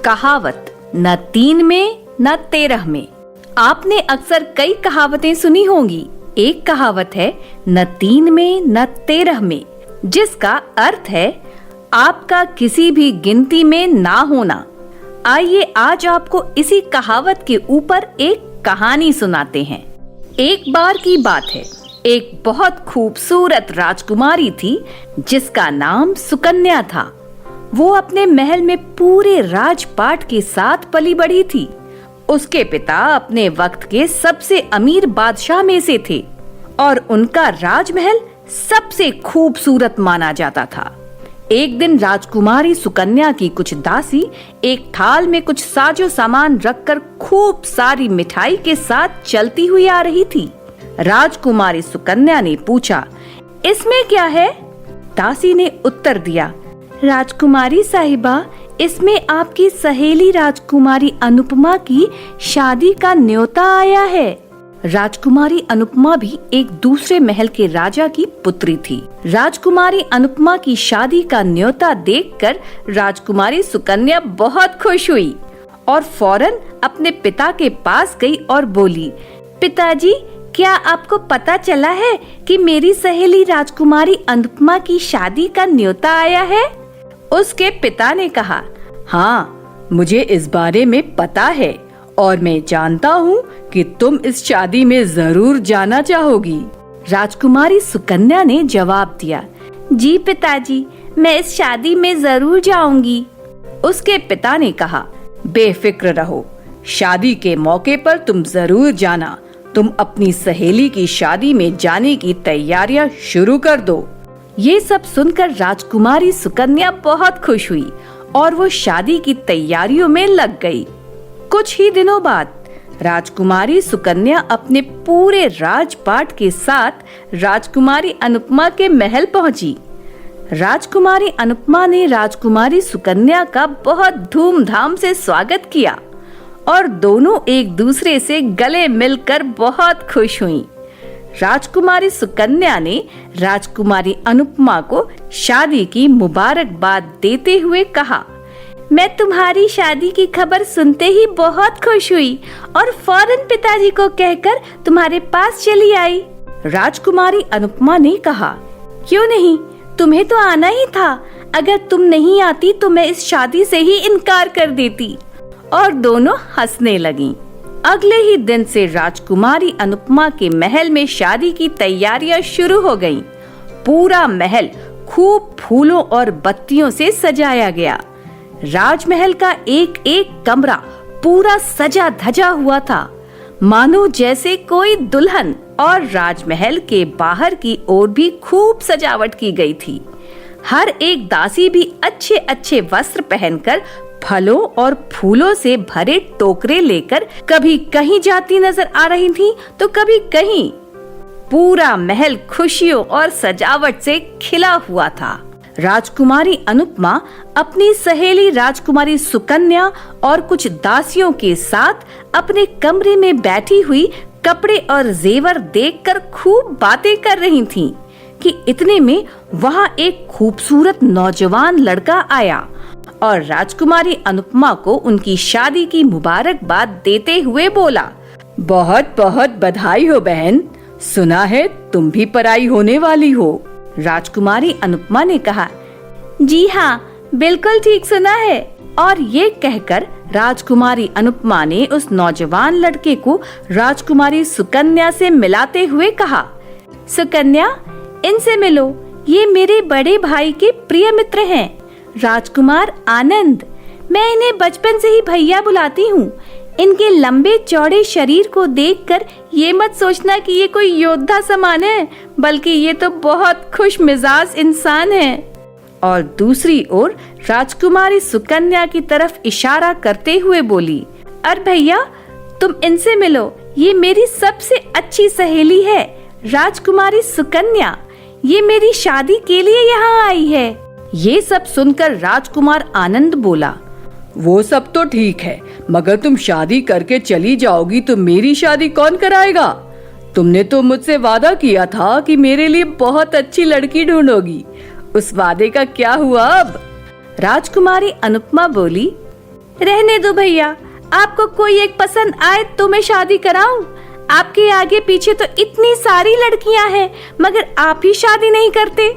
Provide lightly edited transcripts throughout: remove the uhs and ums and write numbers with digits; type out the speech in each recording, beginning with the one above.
कहावत, न 3 में न 13 में। आपने अक्सर कई कहावतें सुनी होंगी। एक कहावत है न 3 में न 13 में, जिसका अर्थ है आपका किसी भी गिनती में ना होना। आइए आज आपको इसी कहावत के ऊपर एक कहानी सुनाते हैं। एक बार की बात है, एक बहुत खूबसूरत राजकुमारी थी जिसका नाम सुकन्या था। वो अपने महल में पूरे राजपाट के साथ पली बढ़ी थी। उसके पिता अपने वक्त के सबसे अमीर बादशाह में से थे और उनका राजमहल सबसे खूबसूरत माना जाता था। एक दिन राजकुमारी सुकन्या की कुछ दासी एक थाल में कुछ साजो सामान रखकर खूब सारी मिठाई के साथ चलती हुई आ रही थी। राजकुमारी सुकन्या ने पूछा, इसमें क्या है? दासी ने उत्तर दिया, राजकुमारी साहिबा, इसमें आपकी सहेली राजकुमारी अनुपमा की शादी का न्योता आया है। राजकुमारी अनुपमा भी एक दूसरे महल के राजा की पुत्री थी। राजकुमारी अनुपमा की शादी का न्योता देखकर राजकुमारी सुकन्या बहुत खुश हुई और फौरन अपने पिता के पास गई और बोली, पिताजी, क्या आपको पता चला है कि मेरी सहेली राजकुमारी अनुपमा की शादी का न्योता आया है? उसके पिता ने कहा, हाँ, मुझे इस बारे में पता है और मैं जानता हूँ कि तुम इस शादी में जरूर जाना चाहोगी। राजकुमारी सुकन्या ने जवाब दिया, जी पिताजी, मैं इस शादी में जरूर जाऊंगी। उसके पिता ने कहा, बेफिक्र रहो, शादी के मौके पर तुम जरूर जाना। तुम अपनी सहेली की शादी में जाने की तैयारियां शुरू कर दो। ये सब सुनकर राजकुमारी सुकन्या बहुत खुश हुई और वो शादी की तैयारियों में लग गई। कुछ ही दिनों बाद राजकुमारी सुकन्या अपने पूरे राजपाट के साथ राजकुमारी अनुपमा के महल पहुंची। राजकुमारी अनुपमा ने राजकुमारी सुकन्या का बहुत धूमधाम से स्वागत किया और दोनों एक दूसरे से गले मिलकर बहुत खुश हुईं। राजकुमारी सुकन्या ने राजकुमारी अनुपमा को शादी की मुबारकबाद देते हुए कहा, मैं तुम्हारी शादी की खबर सुनते ही बहुत खुश हुई और फौरन पिताजी को कहकर तुम्हारे पास चली आई। राजकुमारी अनुपमा ने कहा, क्यों नहीं, तुम्हें तो आना ही था। अगर तुम नहीं आती तो मैं इस शादी से ही इनकार कर देती। और दोनों हंसने लगीं। अगले ही दिन से राजकुमारी अनुपमा के महल में शादी की तैयारियां शुरू हो गईं। पूरा महल खूब फूलों और बत्तियों से सजाया गया। राजमहल का एक एक कमरा पूरा सजा धजा हुआ था, मानो जैसे कोई दुल्हन। और राजमहल के बाहर की ओर भी खूब सजावट की गई थी। हर एक दासी भी अच्छे अच्छे वस्त्र पहनकर फलों और फूलों से भरे टोकरे लेकर कभी कहीं जाती नजर आ रही थी तो कभी कहीं। पूरा महल खुशियों और सजावट से खिला हुआ था। राजकुमारी अनुपमा अपनी सहेली राजकुमारी सुकन्या और कुछ दासियों के साथ अपने कमरे में बैठी हुई कपड़े और जेवर देखकर खूब बातें कर रही थीं कि इतने में वहां एक खूबसूरत नौजवान लड़का आया और राजकुमारी अनुपमा को उनकी शादी की मुबारकबाद देते हुए बोला, बहुत बहुत बधाई हो बहन, सुना है तुम भी पराई होने वाली हो। राजकुमारी अनुपमा ने कहा, जी हाँ, बिल्कुल ठीक सुना है। और ये कहकर राजकुमारी अनुपमा ने उस नौजवान लड़के को राजकुमारी सुकन्या से मिलाते हुए कहा, सुकन्या, इनसे मिलो, ये मेरे बड़े भाई के प्रिय मित्र हैं, राजकुमार आनंद। मैं इन्हें बचपन से ही भैया बुलाती हूँ। इनके लंबे चौड़े शरीर को देखकर ये मत सोचना कि ये कोई योद्धा समान है, बल्कि ये तो बहुत खुश मिजाज इंसान है। और दूसरी ओर राजकुमारी सुकन्या की तरफ इशारा करते हुए बोली, अरे भैया, तुम इनसे मिलो, ये मेरी सबसे अच्छी सहेली है, राजकुमारी सुकन्या। ये मेरी शादी के लिए यहाँ आई है। ये सब सुनकर राजकुमार आनंद बोला, वो सब तो ठीक है, मगर तुम शादी करके चली जाओगी तो मेरी शादी कौन कराएगा? तुमने तो मुझसे वादा किया था कि मेरे लिए बहुत अच्छी लड़की ढूंढोगी। उस वादे का क्या हुआ अब? राजकुमारी अनुपमा बोली, रहने दो भैया, आपको कोई एक पसंद आए तो मैं शादी कराऊं। आपके आगे पीछे तो इतनी सारी लड़कियां हैं, मगर आप ही शादी नहीं करते।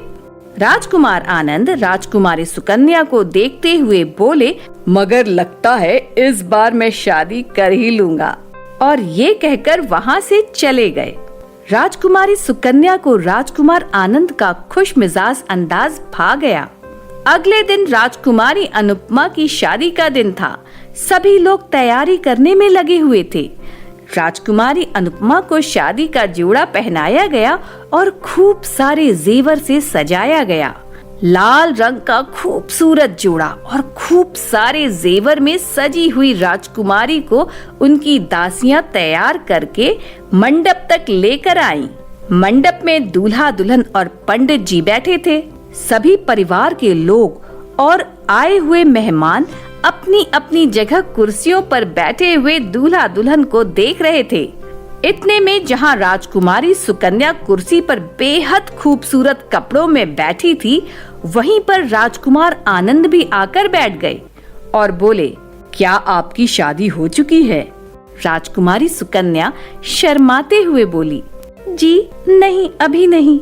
राजकुमार आनंद राजकुमारी सुकन्या को देखते हुए बोले, मगर लगता है इस बार मैं शादी कर ही लूंगा। और ये कहकर वहाँ से चले गए। राजकुमारी सुकन्या को राजकुमार आनंद का खुश मिजाज अंदाज भा गया। अगले दिन राजकुमारी अनुपमा की शादी का दिन था। सभी लोग तैयारी करने में लगे हुए थे। राजकुमारी अनुपमा को शादी का जोड़ा पहनाया गया और खूब सारे जेवर से सजाया गया। लाल रंग का खूबसूरत जोड़ा और खूब सारे जेवर में सजी हुई राजकुमारी को उनकी दासियां तैयार करके मंडप तक लेकर आईं। मंडप में दूल्हा दुल्हन और पंडित जी बैठे थे। सभी परिवार के लोग और आए हुए मेहमान अपनी अपनी जगह कुर्सियों पर बैठे हुए दूल्हा दुल्हन को देख रहे थे। इतने में जहां राजकुमारी सुकन्या कुर्सी पर बेहद खूबसूरत कपड़ों में बैठी थी, वहीं पर राजकुमार आनंद भी आकर बैठ गए और बोले, क्या आपकी शादी हो चुकी है? राजकुमारी सुकन्या शर्माते हुए बोली, जी नहीं, अभी नहीं।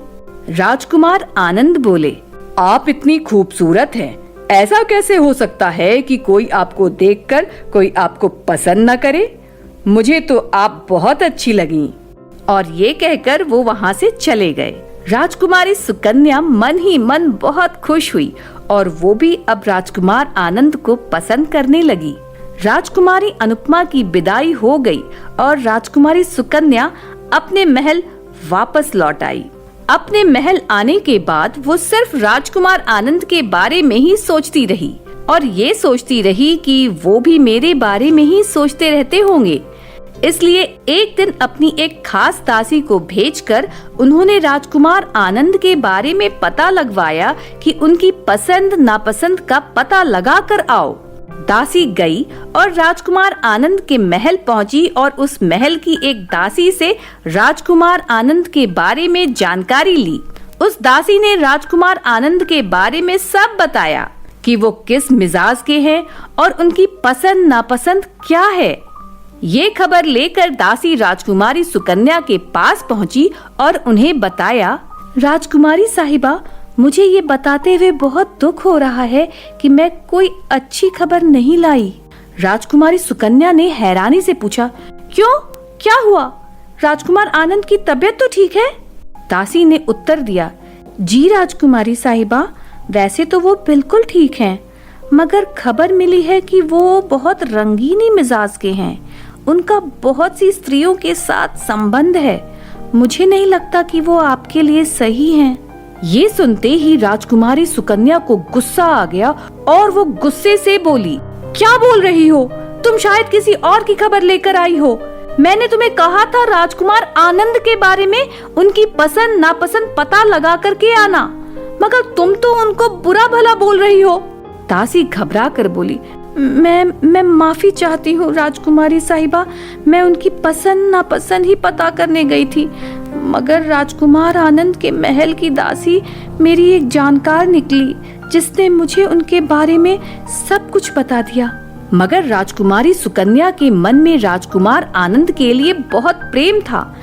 राजकुमार आनंद बोले, आप इतनी खूबसूरत हैं, ऐसा कैसे हो सकता है कि कोई आपको देखकर कोई आपको पसंद न करे? मुझे तो आप बहुत अच्छी लगी। और ये कहकर वो वहाँ से चले गए। राजकुमारी सुकन्या मन ही मन बहुत खुश हुई और वो भी अब राजकुमार आनंद को पसंद करने लगी। राजकुमारी अनुपमा की विदाई हो गई और राजकुमारी सुकन्या अपने महल वापस लौट आई। अपने महल आने के बाद वो सिर्फ राजकुमार आनंद के बारे में ही सोचती रही और ये सोचती रही कि वो भी मेरे बारे में ही सोचते रहते होंगे। इसलिए एक दिन अपनी एक खास दासी को भेजकर उन्होंने राजकुमार आनंद के बारे में पता लगवाया कि उनकी पसंद नापसंद का पता लगा कर आओ। दासी गई और राजकुमार आनंद के महल पहुंची और उस महल की एक दासी से राजकुमार आनंद के बारे में जानकारी ली। उस दासी ने राजकुमार आनंद के बारे में सब बताया कि वो किस मिजाज के हैं और उनकी पसंद नापसंद क्या है। ये खबर लेकर दासी राजकुमारी सुकन्या के पास पहुंची और उन्हें बताया, राजकुमारी साहिबा, मुझे ये बताते हुए बहुत दुख हो रहा है कि मैं कोई अच्छी खबर नहीं लाई। राजकुमारी सुकन्या ने हैरानी से पूछा, क्यों, क्या हुआ? राजकुमार आनंद की तबीयत तो ठीक है? दासी ने उत्तर दिया, जी राजकुमारी साहिबा, वैसे तो वो बिल्कुल ठीक हैं, मगर खबर मिली है कि वो बहुत रंगीनी मिजाज के हैं। उनका बहुत सी स्त्रियों के साथ संबंध है। मुझे नहीं लगता कि वो आपके लिए सही हैं। ये सुनते ही राजकुमारी सुकन्या को गुस्सा आ गया और वो गुस्से से बोली, क्या बोल रही हो? तुम शायद किसी और की खबर लेकर आई हो। मैंने तुम्हें कहा था राजकुमार आनंद के बारे में उनकी पसंद नापसंद पता लगा करके आना, मगर तुम तो उनको बुरा भला बोल रही हो। दासी घबरा कर बोली, मैं माफी चाहती हूँ राजकुमारी साहिबा, मैं उनकी पसंद नापसंद ही पता करने गई थी, मगर राजकुमार आनंद के महल की दासी मेरी एक जानकार निकली जिसने मुझे उनके बारे में सब कुछ बता दिया। मगर राजकुमारी सुकन्या के मन में राजकुमार आनंद के लिए बहुत प्रेम था,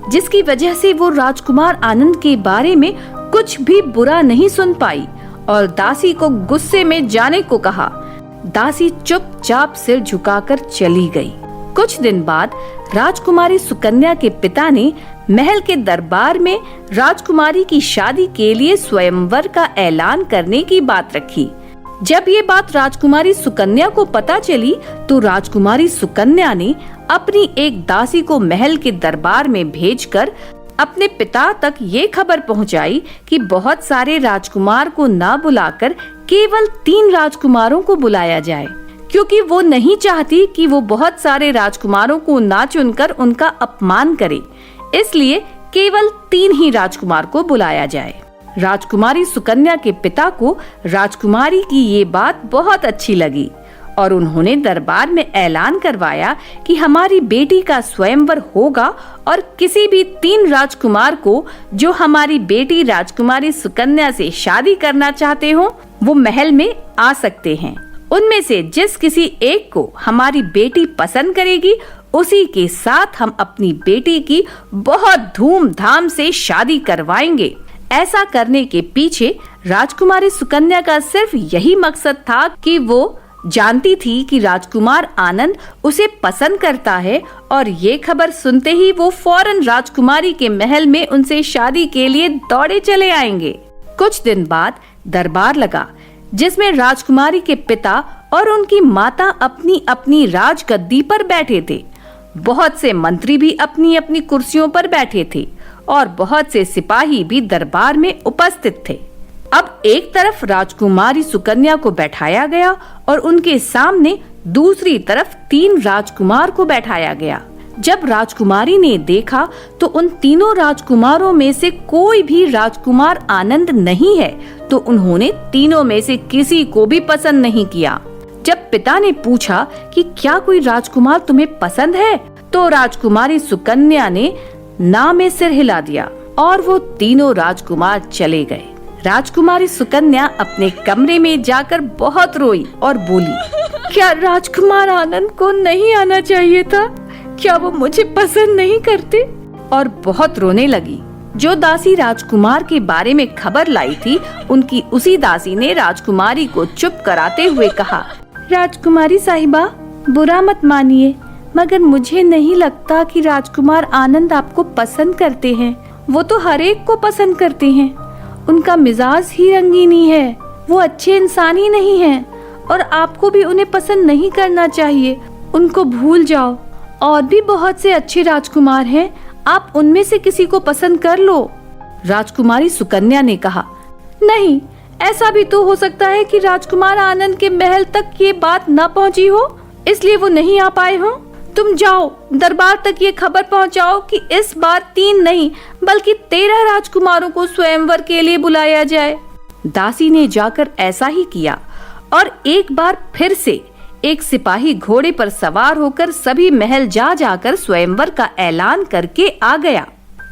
जिसकी वजह से वो राजकुमार आनंद के बारे में कुछ भी बुरा नहीं सुन पाई और दासी को गुस्से में जाने को कहा। दासी चुपचाप सिर झुकाकर चली गई। कुछ दिन बाद राजकुमारी सुकन्या के पिता ने महल के दरबार में राजकुमारी की शादी के लिए स्वयंवर का ऐलान करने की बात रखी। जब ये बात राजकुमारी सुकन्या को पता चली तो राजकुमारी सुकन्या ने अपनी एक दासी को महल के दरबार में भेजकर अपने पिता तक ये खबर पहुंचाई कि बहुत सारे राजकुमार को ना बुलाकर केवल 3 राजकुमारों को बुलाया जाए, क्योंकि वो नहीं चाहती कि वो बहुत सारे राजकुमारों को ना चुनकर उनका अपमान करे। इसलिए केवल 3 ही राजकुमार को बुलाया जाए। राजकुमारी सुकन्या के पिता को राजकुमारी की ये बात बहुत अच्छी लगी और उन्होंने दरबार में ऐलान करवाया कि हमारी बेटी का स्वयंवर होगा और किसी भी 3 राजकुमार को जो हमारी बेटी राजकुमारी सुकन्या से शादी करना चाहते हो वो महल में आ सकते हैं। उनमें से जिस किसी एक को हमारी बेटी पसंद करेगी, उसी के साथ हम अपनी बेटी की बहुत धूमधाम से शादी करवाएंगे। ऐसा करने के पीछे राजकुमारी सुकन्या का सिर्फ यही मकसद था कि वो जानती थी कि राजकुमार आनंद उसे पसंद करता है, और ये खबर सुनते ही वो फौरन राजकुमारी के महल में उनसे शादी के लिए दौड़े चले आएंगे। कुछ दिन बाद दरबार लगा, जिसमें राजकुमारी के पिता और उनकी माता अपनी अपनी राजगद्दी पर बैठे थे। बहुत से मंत्री भी अपनी अपनी कुर्सियों पर बैठे थे और बहुत से सिपाही भी दरबार में उपस्थित थे। अब एक तरफ राजकुमारी सुकन्या को बैठाया गया और उनके सामने दूसरी तरफ 3 राजकुमार को बैठाया गया। जब राजकुमारी ने देखा तो उन तीनों राजकुमारों में से कोई भी राजकुमार आनंद नहीं है, तो उन्होंने तीनों में से किसी को भी पसंद नहीं किया। जब पिता ने पूछा कि क्या कोई राजकुमार तुम्हें पसंद है, तो राजकुमारी सुकन्या ने ना में सिर हिला दिया और वो तीनों राजकुमार चले गए। राजकुमारी सुकन्या अपने कमरे में जाकर बहुत रोई और बोली, क्या राजकुमार आनंद को नहीं आना चाहिए था? क्या वो मुझे पसंद नहीं करते? और बहुत रोने लगी। जो दासी राजकुमार के बारे में खबर लाई थी, उनकी उसी दासी ने राजकुमारी को चुप कराते हुए कहा, राजकुमारी साहिबा, बुरा मत मानिए, मगर मुझे नहीं लगता कि राजकुमार आनंद आपको पसंद करते हैं। वो तो हर एक को पसंद करते हैं। उनका मिजाज ही रंगीनी है, वो अच्छे इंसान ही नहीं हैं, और आपको भी उन्हें पसंद नहीं करना चाहिए। उनको भूल जाओ। और भी बहुत से अच्छे राजकुमार हैं, आप उनमें से किसी को पसंद कर लो। राजकुमारी सुकन्या ने कहा, नहीं, ऐसा भी तो हो सकता है कि राजकुमार आनंद के महल तक ये बात न पहुंची हो, इसलिए वो नहीं आ पाए हों। तुम जाओ, दरबार तक ये खबर पहुंचाओ कि इस बार 3 नहीं बल्कि 13 राजकुमारों को स्वयंवर के लिए बुलाया जाए। दासी ने जाकर ऐसा ही किया और एक बार फिर से एक सिपाही घोड़े पर सवार होकर सभी महल जा जाकर स्वयंवर का ऐलान करके आ गया।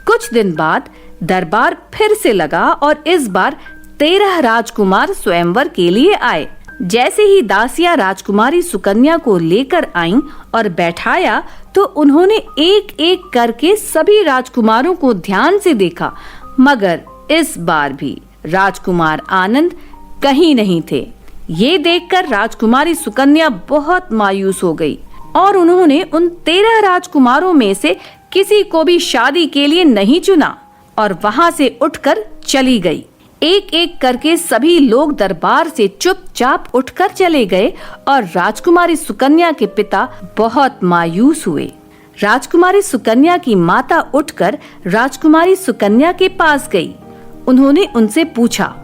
कुछ दिन बाद दरबार फिर से लगा और इस बार 13 राजकुमार स्वयंवर के लिए आए। जैसे ही दासियां राजकुमारी सुकन्या को लेकर आईं और बैठाया, तो उन्होंने एक एक करके सभी राजकुमारों को ध्यान से देखा, मगर इस बार भी राजकुमार आनंद कहीं नहीं थे। ये देखकर राजकुमारी सुकन्या बहुत मायूस हो गई और उन्होंने उन 13 राजकुमारों में से किसी को भी शादी के लिए नहीं चुना और वहां से उठकर चली गई। एक एक करके सभी लोग दरबार से चुपचाप उठकर चले गए और राजकुमारी सुकन्या के पिता बहुत मायूस हुए। राजकुमारी सुकन्या की माता उठकर राजकुमारी सुकन्या के पास गई। उन्होंने उनसे पूछा,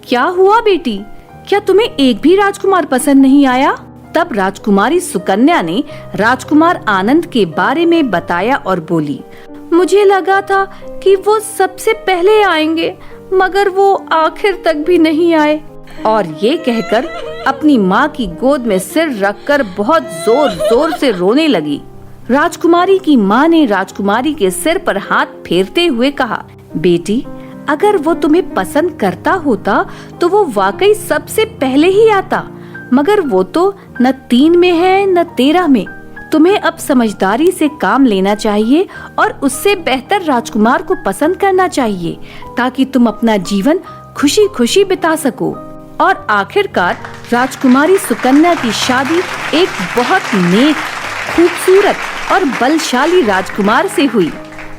क्या हुआ बेटी, क्या तुम्हें एक भी राजकुमार पसंद नहीं आया? तब राजकुमारी सुकन्या ने राजकुमार आनंद के बारे में बताया और बोली, मुझे लगा था कि वो सबसे पहले आएंगे, मगर वो आखिर तक भी नहीं आए। और ये कहकर अपनी माँ की गोद में सिर रखकर बहुत जोर जोर से रोने लगी। राजकुमारी की माँ ने राजकुमारी के सिर पर हाथ फेरते हुए कहा, बेटी, अगर वो तुम्हें पसंद करता होता तो वो वाकई सबसे पहले ही आता, मगर वो तो न 3 में है न 13 में। तुम्हें अब समझदारी से काम लेना चाहिए और उससे बेहतर राजकुमार को पसंद करना चाहिए, ताकि तुम अपना जीवन खुशी खुशी बिता सको। और आखिरकार राजकुमारी सुकन्या की शादी एक बहुत नेक, खूबसूरत और बलशाली राजकुमार से हुई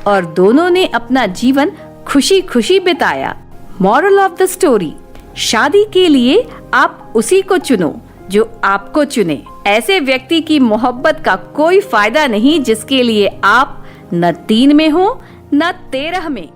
और दोनों ने अपना जीवन खुशी खुशी बिताया। मॉरल ऑफ द स्टोरी, शादी के लिए आप उसी को चुनो जो आपको चुने। ऐसे व्यक्ति की मोहब्बत का कोई फायदा नहीं जिसके लिए आप न 3 में हो न 13 में।